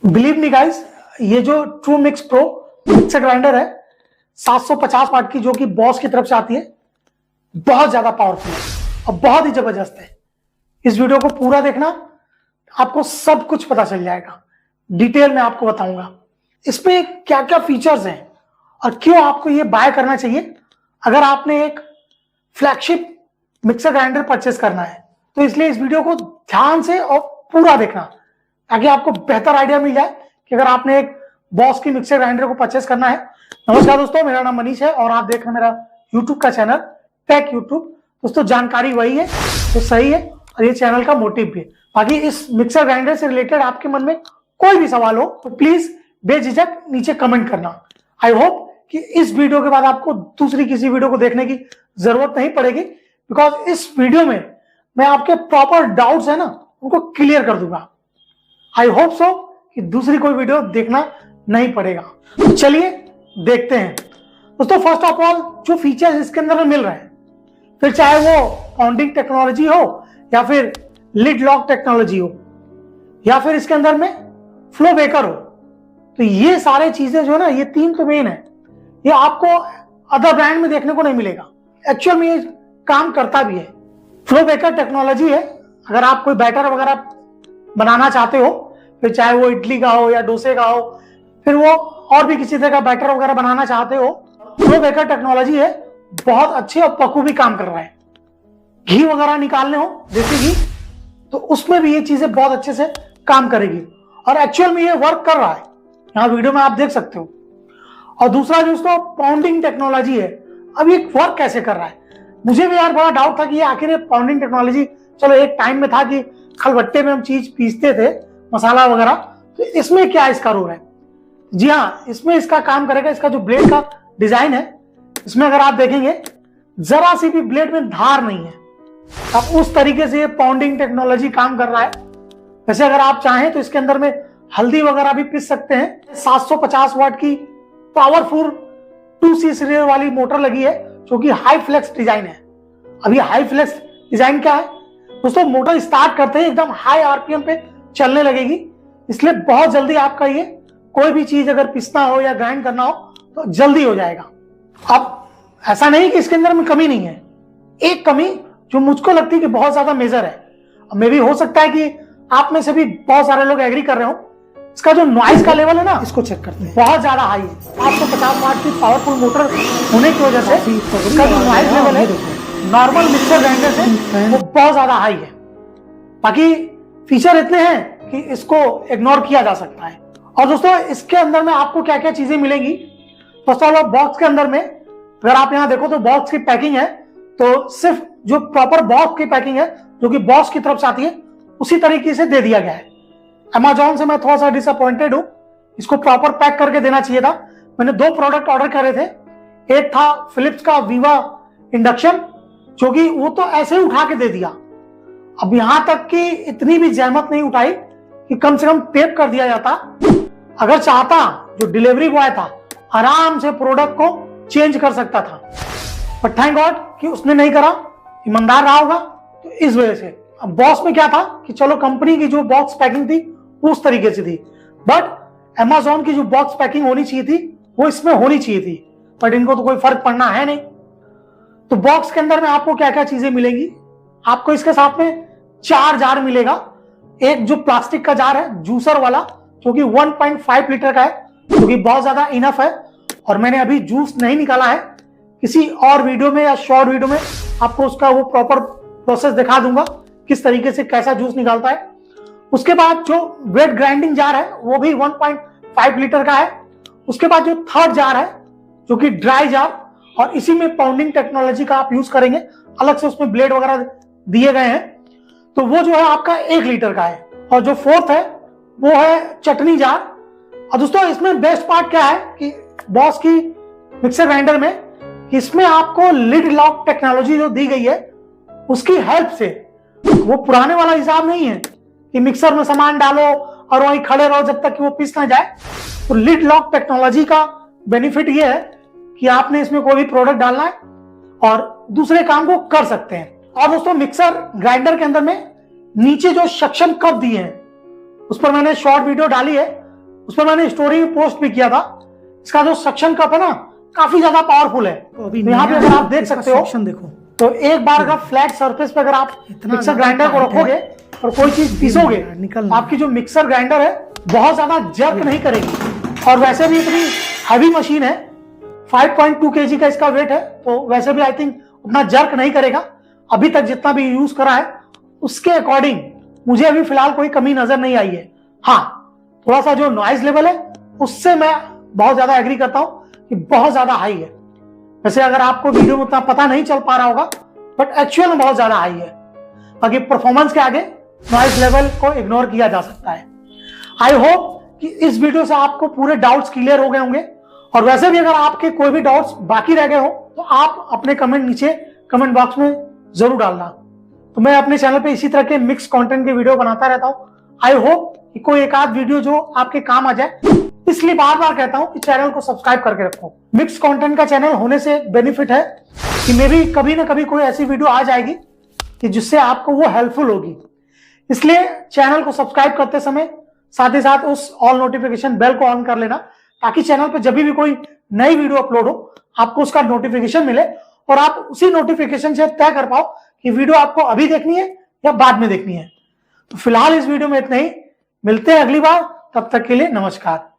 Believe me guys, ये जो true mix pro mixer grinder है 750 वाट की, जो कि बॉस की तरफ से आती है, बहुत ज्यादा पावरफुल है और बहुत ही जबरदस्त है। इस वीडियो को पूरा देखना, आपको सब कुछ पता चल जाएगा। डिटेल में आपको बताऊंगा इसमें क्या क्या फीचर्स हैं और क्यों आपको ये बाय करना चाहिए अगर आपने एक फ्लैगशिप मिक्सर ग्राइंडर परचेस करना है। तो इसलिए इस वीडियो को ध्यान से और पूरा देखना ताकि आपको बेहतर आइडिया मिल जाए कि अगर आपने एक बॉस की मिक्सर ग्राइंडर को परचेस करना है। नमस्कार दोस्तों, मेरा नाम मनीष है और आप देख रहे हैं मेरा यूट्यूब का चैनल टेक यूट्यूब। दोस्तों, जानकारी वही है तो सही है और ये चैनल का मोटिव भी है। बाकी इस मिक्सर ग्राइंडर से रिलेटेड आपके मन में कोई भी सवाल हो तो प्लीज बेझिझक नीचे कमेंट करना। आई होप कि इस वीडियो के बाद आपको दूसरी किसी वीडियो को देखने की जरूरत नहीं पड़ेगी, बिकॉज इस वीडियो में मैं आपके प्रॉपर डाउट्स है ना उनको क्लियर कर दूंगा। आई होप सो कि दूसरी कोई वीडियो देखना नहीं पड़ेगा। तो चलिए देखते हैं दोस्तों। फर्स्ट ऑफ ऑल, जो फीचर्स इसके अंदर में मिल रहे हैं, फिर चाहे वो पाउंडिंग टेक्नोलॉजी हो या फिर लिड लॉक टेक्नोलॉजी हो या फिर इसके अंदर में फ्लो बेकर हो, तो ये सारे चीजें जो है ना, ये तीन तो मेन है। ये आपको अदर ब्रांड में देखने को नहीं मिलेगा। एक्चुअल में ये काम करता भी है। फ्लो बेकर टेक्नोलॉजी है, अगर आप कोई बैटर वगैरह बनाना चाहते हो, फिर चाहे वो इडली का हो या डोसे का हो, फिर वो और भी किसी तरह का बैटर वगैरह बनाना चाहते हो, फ्लो बेकर टेक्नोलॉजी है, बहुत अच्छे और बखूबी काम कर रहा है। घी वगैरह निकालने हो, देसी घी, तो उसमें भी ये चीजें बहुत अच्छे से काम करेगी और एक्चुअल में ये वर्क कर रहा है। यहाँ वीडियो में आप देख सकते हो। और दूसरा जो उसका पाउंडिंग टेक्नोलॉजी है, अब ये वर्क कैसे कर रहा है। मुझे भी यार बड़ा डाउट था कि आखिर ये पाउंडिंग टेक्नोलॉजी, चलो एक टाइम में था कि खलबट्टे में हम चीज पीसते थे मसाला वगैरह, तो इसमें क्या इसका रोल है। जी हाँ, इसमें इसका काम करेगा। इसका जो ब्लेड का डिजाइन है, इसमें अगर आप देखेंगे जरा सी भी ब्लेड में धार नहीं है। अब उस तरीके से ये पाउंडिंग टेक्नोलॉजी काम कर रहा है। वैसे अगर आप चाहें तो इसके अंदर में हल्दी वगैरह भी पीस सकते हैं। 750 वाट की पावरफुल 2C सीरीज वाली मोटर लगी है, जो कि हाई फ्लेक्स डिजाइन है। अब ये हाई फ्लेक्स डिजाइन क्या है दोस्तों, मोटर स्टार्ट करते ही एकदम हाई आरपीएम पे चलने लगेगी, इसलिए बहुत जल्दी आपका ये कोई भी चीज अगर पिसना हो या ग्राइंड करना हो तो जल्दी हो जाएगा। अब ऐसा नहीं कि इसके अंदर में कमी नहीं है। एक कमी जो मुझको लगती है कि बहुत ज्यादा मेजर है, मे भी हो सकता है कि आप में से भी बहुत सारे लोग एग्री कर रहे हो, इसका जो नॉइज का लेवल है ना, इसको चेक करते हैं, बहुत ज्यादा हाई है। 750 वाट की पावरफुल मोटर होने की वजह से इसका जो नॉइज लेवल है नॉर्मल मिक्सर ग्राइंडर से वो बहुत ज्यादा हाई है। बाकी फीचर इतने हैं कि इसको इग्नोर किया जा सकता है। और दोस्तों, इसके अंदर में आपको क्या क्या चीजें मिलेंगी। फर्स्ट ऑफ ऑल, बॉक्स के अंदर में अगर आप यहाँ देखो तो बॉक्स की पैकिंग है, तो सिर्फ जो प्रॉपर बॉक्स की पैकिंग है जो कि बॉक्स की तरफ से आती है उसी तरीके से दे दिया गया है। अमेजॉन से मैं थोड़ा सा डिसअपॉइंटेड हूं, इसको प्रॉपर पैक करके देना चाहिए था। मैंने 2 प्रोडक्ट ऑर्डर करे थे। एक था फिलिप्स का वीवा इंडक्शन, जो कि वो तो ऐसे ही उठा के दे दिया। अब यहां तक कि इतनी भी जहमत नहीं उठाई कि कम से कम टेप कर दिया जाता। अगर चाहता, जो डिलीवरी बॉय था, आराम से प्रोडक्ट को चेंज कर सकता था, बट थैंक गॉड कि उसने नहीं करा। ईमानदार रहा होगा, तो इस वजह से। अब बॉक्स में क्या था कि चलो कंपनी की जो बॉक्स पैकिंग थी उस तरीके से थी, बट अमेजॉन की जो बॉक्स पैकिंग होनी चाहिए थी वो इसमें होनी चाहिए थी, बट इनको तो कोई फर्क पड़ना है नहीं। तो बॉक्स के अंदर में आपको क्या क्या चीजें मिलेंगी, आपको इसके साथ में 4 जार मिलेगा। एक जो प्लास्टिक का जार है जूसर वाला, जो कि 1.5 लीटर का है, जो कि बहुत ज्यादा इनफ है। और मैंने अभी जूस नहीं निकाला है, किसी और वीडियो में या शॉर्ट वीडियो में आपको उसका वो प्रॉपर प्रोसेस दिखा दूंगा किस तरीके से कैसा जूस निकालता है। उसके बाद जो वेट ग्राइंडिंग जार है वो भी 1.5 लीटर का है। उसके बाद जो थर्ड जार है जो कि ड्राई जार, और इसी में पाउंडिंग टेक्नोलॉजी का आप यूज करेंगे, अलग से उसमें ब्लेड वगैरह दिए गए हैं, तो वो जो है आपका 1 लीटर का है। और जो फोर्थ है वो है चटनी जार। और दोस्तों, इसमें बेस्ट पार्ट क्या है कि बॉस की मिक्सर ग्राइंडर में इसमें आपको लिड लॉक टेक्नोलॉजी जो दी गई है उसकी हेल्प से, वो पुराने वाला हिसाब नहीं है कि मिक्सर में सामान डालो और वहीं खड़े रहो जब तक कि वो पिस ना जाए। तो लिड लॉक टेक्नोलॉजी का बेनिफिट ये है कि आपने इसमें कोई भी प्रोडक्ट डालना है और दूसरे काम को कर सकते हैं। और दोस्तों, मिक्सर ग्राइंडर के अंदर में नीचे जो सक्शन कप दिए हैं उस पर मैंने शॉर्ट वीडियो डाली है, उस पर मैंने स्टोरी पोस्ट भी किया था। इसका जो सक्शन कप है ना काफी ज्यादा पावरफुल है। तो अभी यहाँ पे अगर आप देख सकते हो देखो, तो एक बार अगर फ्लैट सरफेस पे अगर आप मिक्सर ग्राइंडर को रखोगे और कोई चीज पीसोगे, आपकी जो मिक्सर ग्राइंडर है बहुत ज्यादा जर्क नहीं करेगी। और वैसे भी इतनी हैवी मशीन है, 5.2 kg का इसका वेट है, तो वैसे भी आई थिंक उतना जर्क नहीं करेगा। अभी तक जितना भी यूज करा है उसके अकॉर्डिंग मुझे अभी फिलहाल कोई कमी नजर नहीं आई है। हाँ, थोड़ा सा जो नॉइज लेवल है उससे मैं बहुत ज्यादा एग्री करता हूं कि बहुत ज्यादा हाई है। वैसे अगर आपको वीडियो में उतना पता नहीं चल पा रहा होगा, बट एक्चुअल में बहुत ज्यादा हाई है। बाकी परफॉर्मेंस के आगे नॉइज लेवल को इग्नोर किया जा सकता है। आई होप कि इस वीडियो से आपको पूरे डाउट्स क्लियर हो गए होंगे। और वैसे भी अगर आपके कोई भी डाउट्स बाकी रह गए हो तो आप अपने कमेंट नीचे कमेंट बॉक्स में जरूर डालना। तो मैं अपने चैनल पे इसी तरह के मिक्स कंटेंट के वीडियो बनाता रहता हूं। आई होप कि कोई एक आध वीडियो जो आपके काम आ जाए, इसलिए बार बार कहता हूं कि चैनल को सब्सक्राइब करके रखो। मिक्स कंटेंट का चैनल होने से बेनिफिट है कि मे भी कभी ना कभी कोई ऐसी वीडियो आ जाएगी कि जिससे आपको वो हेल्पफुल होगी। इसलिए चैनल को सब्सक्राइब करते समय साथ ही साथ उस ऑल नोटिफिकेशन बेल को ऑन कर लेना, ताकि चैनल पर जब भी कोई नई वीडियो अपलोड हो आपको उसका नोटिफिकेशन मिले और आप उसी नोटिफिकेशन से तय कर पाओ कि वीडियो आपको अभी देखनी है या बाद में देखनी है। तो फिलहाल इस वीडियो में इतना ही, मिलते हैं अगली बार, तब तक के लिए नमस्कार।